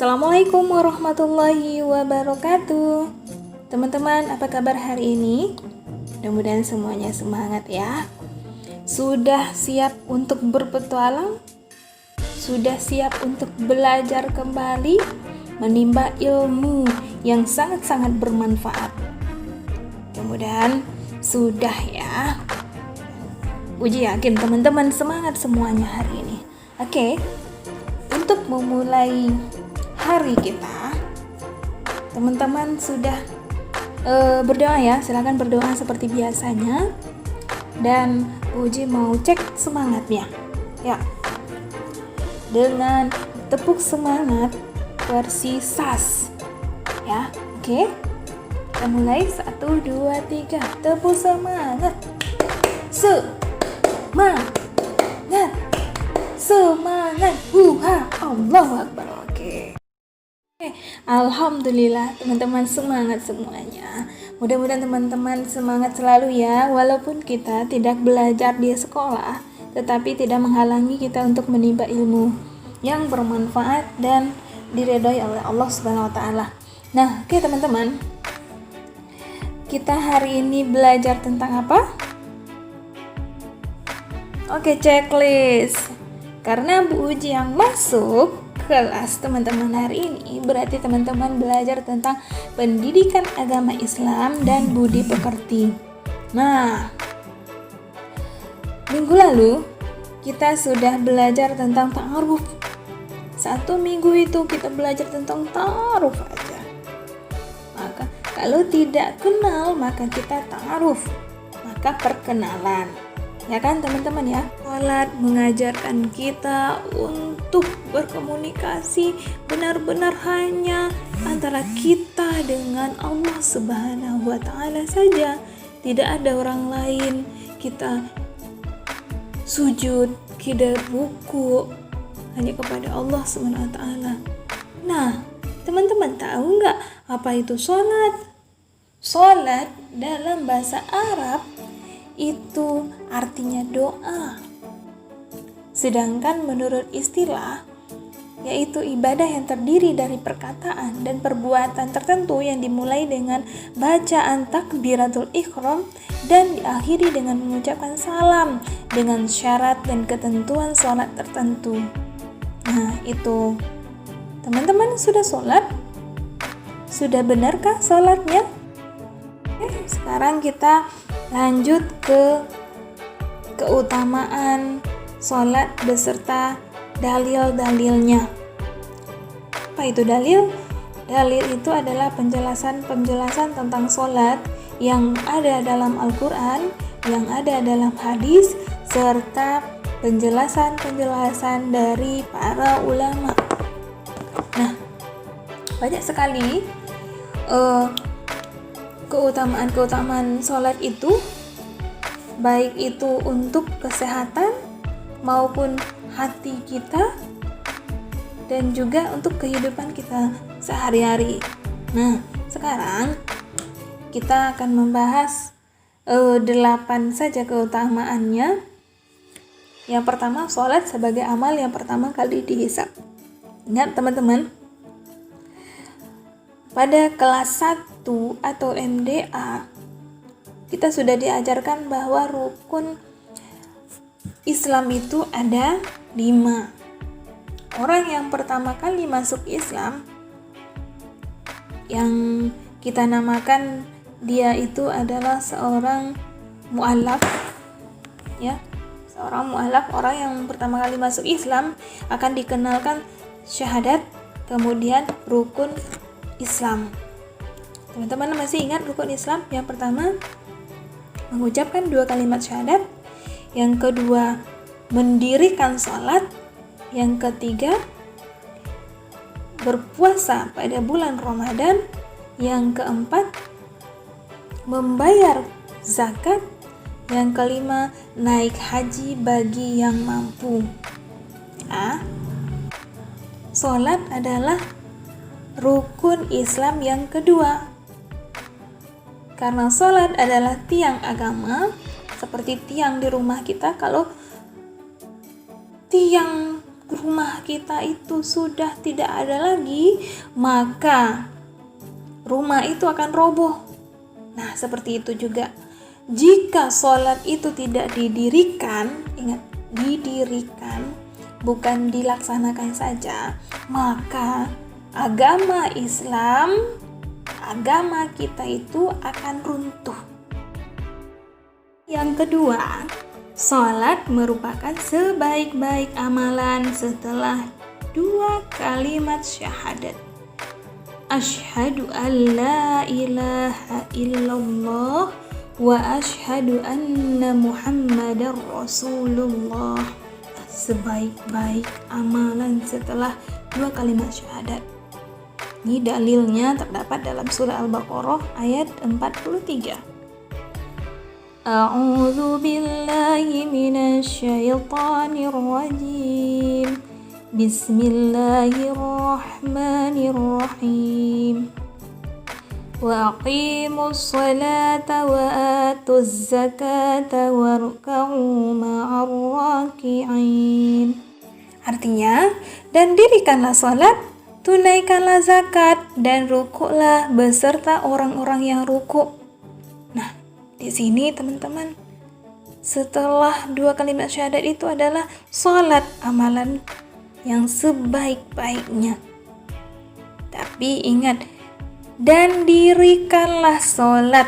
Assalamualaikum warahmatullahi wabarakatuh. Teman-teman, apa kabar hari ini? Mudah-mudahan semuanya semangat ya. Sudah siap untuk berpetualang? Sudah siap untuk belajar kembali, menimba ilmu yang sangat-sangat bermanfaat? Mudah-mudahan sudah ya. Uji yakin teman-teman semangat semuanya hari ini. Oke, untuk memulai hari kita, teman-teman sudah berdoa ya. Silakan berdoa seperti biasanya. Dan Uji mau cek semangatnya ya, dengan tepuk semangat versi SAS ya. Oke, kita mulai 1, 2, 3. Tepuk semangat, semangat, Allahu Akbar. Oke. Alhamdulillah teman-teman semangat semuanya. Mudah-mudahan teman-teman semangat selalu ya. Walaupun kita tidak belajar di sekolah, tetapi tidak menghalangi kita untuk menimba ilmu yang bermanfaat dan diridhoi oleh Allah Subhanahu wa taala. Nah, oke teman-teman. Kita hari ini belajar tentang apa? Oke, checklist. Karena Bu Uji yang masuk kelas teman-teman hari ini, berarti teman-teman belajar tentang pendidikan agama Islam dan budi pekerti. Nah, minggu lalu kita sudah belajar tentang ta'aruf. 1 minggu itu kita belajar tentang ta'aruf aja. Maka kalau tidak kenal maka kita ta'aruf, maka perkenalan. Ya kan teman-teman ya. Salat mengajarkan kita untuk berkomunikasi benar-benar hanya antara kita dengan Allah Subhanahu wa taala saja. Tidak ada orang lain. Kita sujud, kita ruku hanya kepada Allah Subhanahu wa taala. Nah, teman-teman tahu nggak apa itu salat? Salat dalam bahasa Arab itu artinya doa. Sedangkan menurut istilah, yaitu ibadah yang terdiri dari perkataan dan perbuatan tertentu yang dimulai dengan bacaan takbiratul ihram dan diakhiri dengan mengucapkan salam dengan syarat dan ketentuan sholat tertentu. Nah, itu. Teman-teman sudah sholat? Sudah benarkah sholatnya? Oke, sekarang kita lanjut ke keutamaan sholat beserta dalil-dalilnya. Apa itu dalil? Dalil itu adalah penjelasan tentang sholat yang ada dalam Al-Quran, yang ada dalam hadis, serta penjelasan-penjelasan dari para ulama. Nah, banyak sekali keutamaan sholat itu, baik itu untuk kesehatan maupun hati kita dan juga untuk kehidupan kita sehari-hari. Nah, sekarang kita akan membahas 8 saja keutamaannya. Yang pertama, sholat sebagai amal yang pertama kali dihisab. Ingat teman-teman, pada kelas 1 atau MDA kita sudah diajarkan bahwa rukun Islam itu ada 5. Orang yang pertama kali masuk Islam, yang kita namakan dia itu adalah seorang mu'allaf ya. Seorang mu'allaf, orang yang pertama kali masuk Islam akan dikenalkan syahadat, kemudian rukun Islam. Teman-teman masih ingat rukun Islam? Yang pertama, mengucapkan 2 kalimat syahadat. Yang kedua, mendirikan sholat. Yang ketiga, berpuasa pada bulan Ramadan. Yang keempat, membayar zakat. Yang kelima, naik haji bagi yang mampu. Sholat adalah rukun Islam yang kedua. Karena sholat adalah tiang agama, seperti tiang di rumah kita. Kalau tiang rumah kita itu sudah tidak ada lagi, maka rumah itu akan roboh. Nah, seperti itu juga. Jika sholat itu tidak didirikan, ingat, didirikan, bukan dilaksanakan saja, maka agama Islam, agama kita itu akan runtuh. Yang kedua, sholat merupakan sebaik-baik amalan setelah 2 kalimat syahadat. Asyhadu an la ilaha illallah wa asyhadu anna Muhammadar Rasulullah. Sebaik-baik amalan setelah 2 kalimat syahadat. Ini dalilnya terdapat dalam surah Al-Baqarah ayat 43. A'udzu billahi minasy syaithanir rajim. Bismillahirrahmanirrahim. Wa aqimus salata wa atuz zakata warka'u ma'ar raki'in. Artinya, dan dirikanlah salat, tunaikanlah zakat, dan rukuklah beserta orang-orang yang rukuk. Nah, di sini teman-teman, setelah 2 kalimat syahadat itu adalah salat, amalan yang sebaik-baiknya. Tapi ingat, dan dirikanlah salat,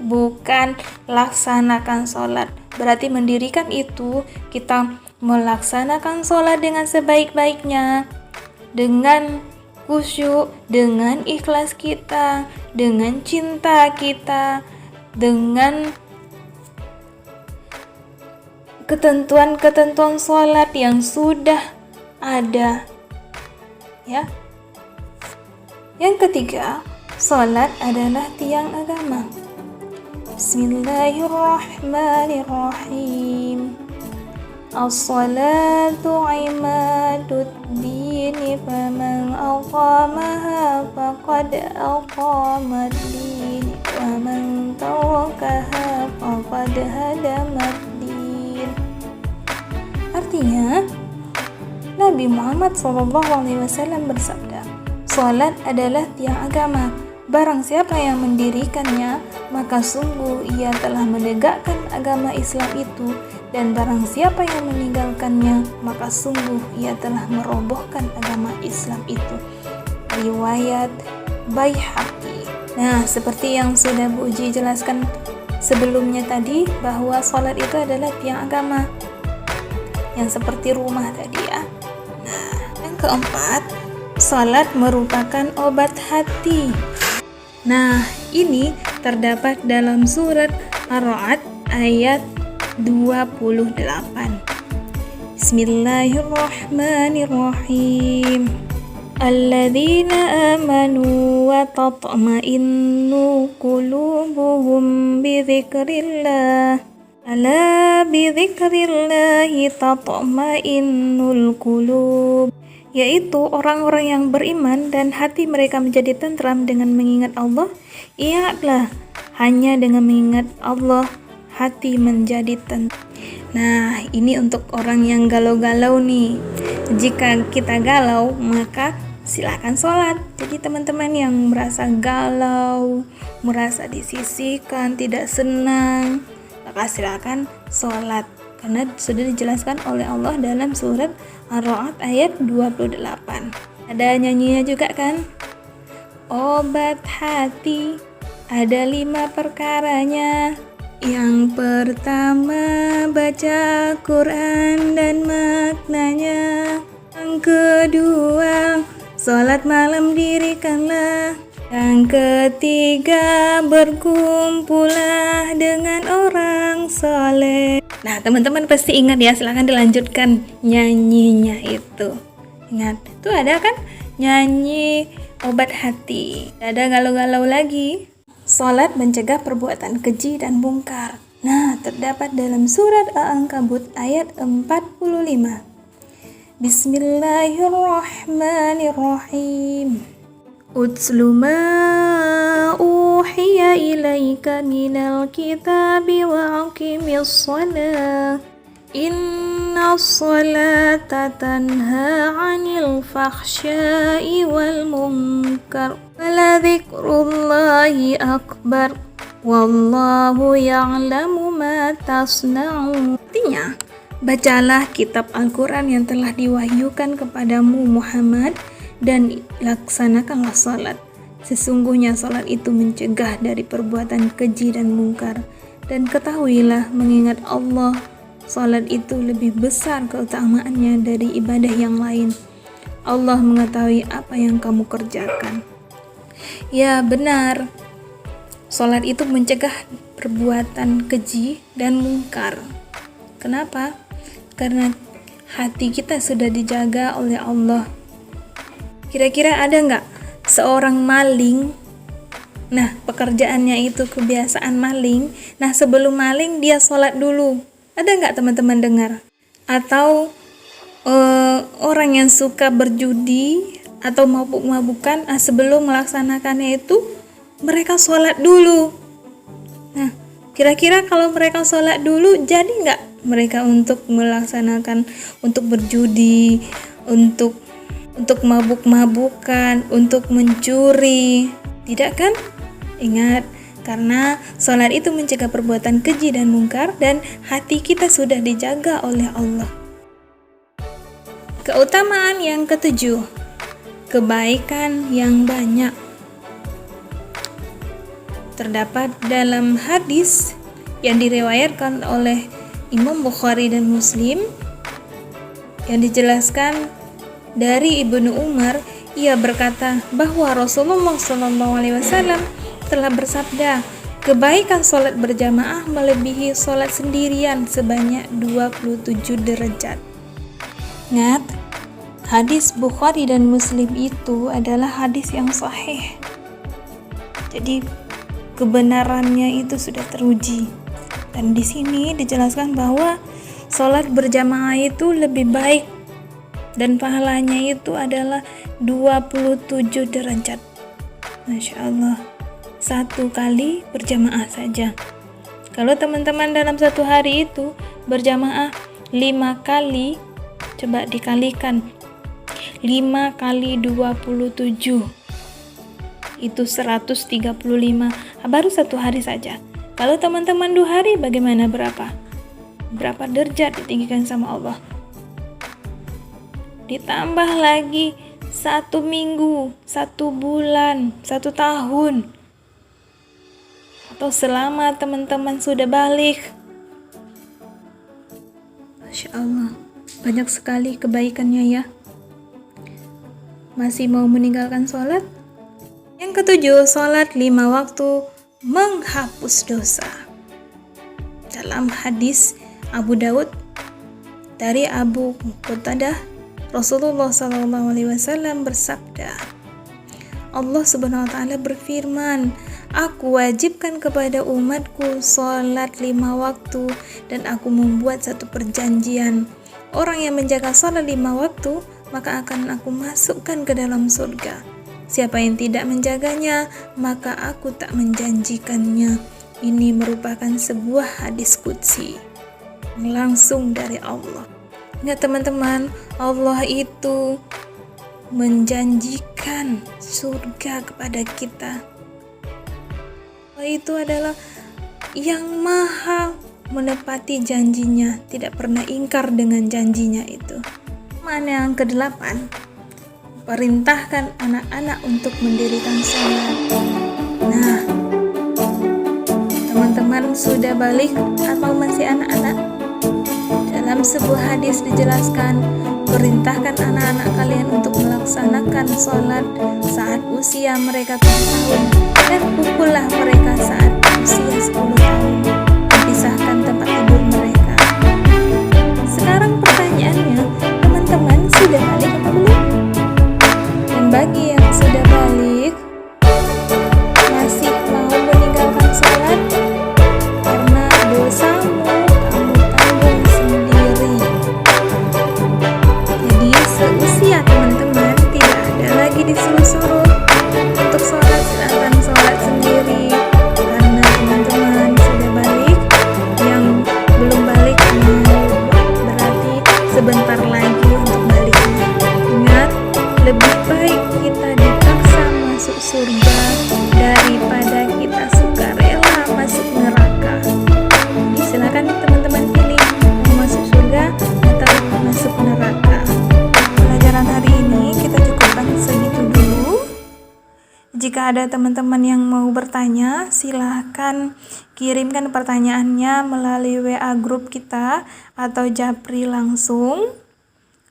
bukan laksanakan salat. Berarti mendirikan itu kita melaksanakan salat dengan sebaik-baiknya, dengan khusyuk, dengan ikhlas kita, dengan cinta kita, dengan ketentuan-ketentuan salat yang sudah ada, ya. Yang ketiga, salat adalah tiang agama. Bismillahirrahmanirrahim. As-salatu imaduddin, faman aqamaha faqad aqamad-din, wa man tarakaha faqad hadamad-din. Artinya, Nabi Muhammad SAW bersabda, salat adalah tiang agama. Barang siapa yang mendirikannya, maka sungguh ia telah menegakkan agama Islam itu, dan barang siapa yang meninggalkannya, maka sungguh ia telah merobohkan agama Islam itu. Riwayat Baihaqi. Nah, seperti yang sudah Bu Uji jelaskan sebelumnya tadi, bahwa salat itu adalah tiang agama, yang seperti rumah tadi, ya. Nah, yang keempat, salat merupakan obat hati. Nah, ini terdapat dalam surat Ar-Ra'd ayat 28. Bismillahirrahmanirrahim. Alladzina amanu wa tatma'innu qulubuhum bi dzikrillah. Ala bi dzikrillahi tatma'innul qulub. Yaitu orang-orang yang beriman dan hati mereka menjadi tentram dengan mengingat Allah. Ingatlah, hanya dengan mengingat Allah hati menjadi tentram. Nah, ini untuk orang yang galau-galau nih. Jika kita galau, maka silakan sholat. Jadi teman-teman yang merasa galau, merasa disisihkan, tidak senang, maka silakan sholat. Karena sudah dijelaskan oleh Allah dalam surat Ar-Ra'd ayat 28. Ada nyanyinya juga kan? Obat hati ada 5 perkaranya. Yang pertama, baca Quran dan maknanya. Yang kedua, sholat malam dirikanlah. Yang ketiga, berkumpullah dengan orang soleh. Nah, teman-teman pasti ingat ya, silahkan dilanjutkan nyanyinya itu. Ingat, tuh ada kan nyanyi obat hati. Ada galau-galau lagi. Salat mencegah perbuatan keji dan mungkar. Nah, terdapat dalam surat Al-Ankabut ayat 45. Bismillahirrahmanirrahim. Utslu ma uhiya ilaika minal kitabi wa aqimis shalah Inna sholata tanha 'anil fahsya'i wal munkar wala dzikrullahi akbar wallahu ya'lamu ma tasna'un. Artinya, bacalah kitab Al-Quran yang telah diwahyukan kepadamu Muhammad dan laksanakanlah salat. Sesungguhnya salat itu mencegah dari perbuatan keji dan mungkar. Dan ketahuilah mengingat Allah, salat itu lebih besar keutamaannya dari ibadah yang lain. Allah mengetahui apa yang kamu kerjakan. Ya benar, salat itu mencegah perbuatan keji dan mungkar. Kenapa? Karena hati kita sudah dijaga oleh Allah. Kira-kira ada nggak seorang maling? Nah, pekerjaannya itu kebiasaan maling. Nah, sebelum maling dia sholat dulu. Ada nggak teman-teman dengar? Atau orang yang suka berjudi atau mabuk-mabukan, sebelum melaksanakannya itu mereka sholat dulu. Nah, kira-kira kalau mereka sholat dulu, jadi nggak mereka untuk melaksanakan, untuk berjudi, untuk mabuk-mabukan, untuk mencuri? Tidak kan? Ingat, karena sholat itu mencegah perbuatan keji dan mungkar dan hati kita sudah dijaga oleh Allah. Keutamaan yang ketujuh, kebaikan yang banyak. Terdapat dalam hadis yang diriwayatkan oleh Imam Bukhari dan Muslim yang dijelaskan dari Ibnu Umar. Ia berkata bahwa Rasulullah SAW telah bersabda, kebaikan sholat berjamaah melebihi sholat sendirian sebanyak 27 derajat. Ingat, hadis Bukhari dan Muslim itu adalah hadis yang sahih. Jadi kebenarannya itu sudah teruji. Dan di sini dijelaskan bahwa sholat berjamaah itu lebih baik dan pahalanya itu adalah 27 derajat. Masya Allah, satu kali berjamaah saja. Kalau teman-teman dalam satu hari itu berjamaah 5 kali, coba dikalikan 5 kali 27 itu 135, baru satu hari saja. Kalau teman-teman 2 hari bagaimana, berapa derajat ditinggikan sama Allah? Ditambah lagi 1 minggu, 1 bulan, 1 tahun, atau selama teman-teman sudah balik. Masya Allah, banyak sekali kebaikannya ya. Masih mau meninggalkan sholat? Yang ketujuh, sholat 5 waktu menghapus dosa. Dalam hadis Abu Daud dari Abu Qatadah, Rasulullah SAW bersabda, Allah Subhanahu wa taala berfirman, aku wajibkan kepada umatku sholat 5 waktu dan aku membuat satu perjanjian. Orang yang menjaga sholat 5 waktu, maka akan aku masukkan ke dalam surga. Siapa yang tidak menjaganya, maka aku tak menjanjikannya. Ini merupakan sebuah hadis qudsi langsung dari Allah. Ingat teman-teman, Allah itu menjanjikan surga kepada kita. Allah itu adalah yang maha menepati janjinya, tidak pernah ingkar dengan janjinya itu. Mana yang ke-8? Perintahkan anak-anak untuk mendirikan sholat. Nah, teman-teman sudah balik atau masih anak-anak? Dalam sebuah hadis dijelaskan, perintahkan anak-anak kalian untuk melaksanakan sholat saat usia mereka 7 tahun dan pukullah mereka saat usia 10 tahun. Pisahkan tempat tidur mereka. Sekarang pertanyaannya, teman-teman sudah balik atau belum? Dan bagi yang sudah balik, masih mau meninggalkan sholat karena dosamu kamu tanggung sendiri. Jadi seusia teman-teman tidak ada lagi disuruh-suruh untuk sholat, silahkan sholat sendiri karena teman-teman sudah balik. sebentar lagi untuk baliknya. Ingat, lebih baik kita dipaksa masuk surga daripada kita sukarela masuk neraka. Jadi silakan teman-teman pilih mau masuk surga atau masuk neraka. Pelajaran hari ini kita cukupkan segitu dulu. Jika ada teman-teman yang mau bertanya, silahkan kirimkan pertanyaannya melalui WA grup kita atau japri langsung.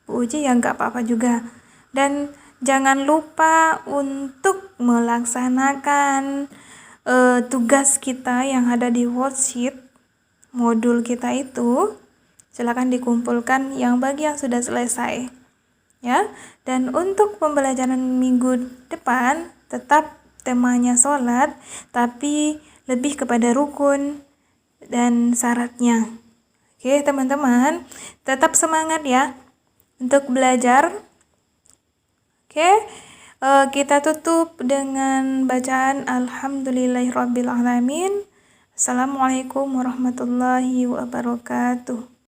Bu Uji ya nggak apa-apa juga. Dan jangan lupa untuk melaksanakan tugas kita yang ada di worksheet modul kita itu. Silakan dikumpulkan yang bagi yang sudah selesai. Ya, dan untuk pembelajaran minggu depan tetap temanya sholat, tapi lebih kepada rukun dan syaratnya. Oke teman-teman, tetap semangat ya untuk belajar. Oke, kita tutup dengan bacaan Alhamdulillahirrabbilalamin. Assalamualaikum warahmatullahi wabarakatuh.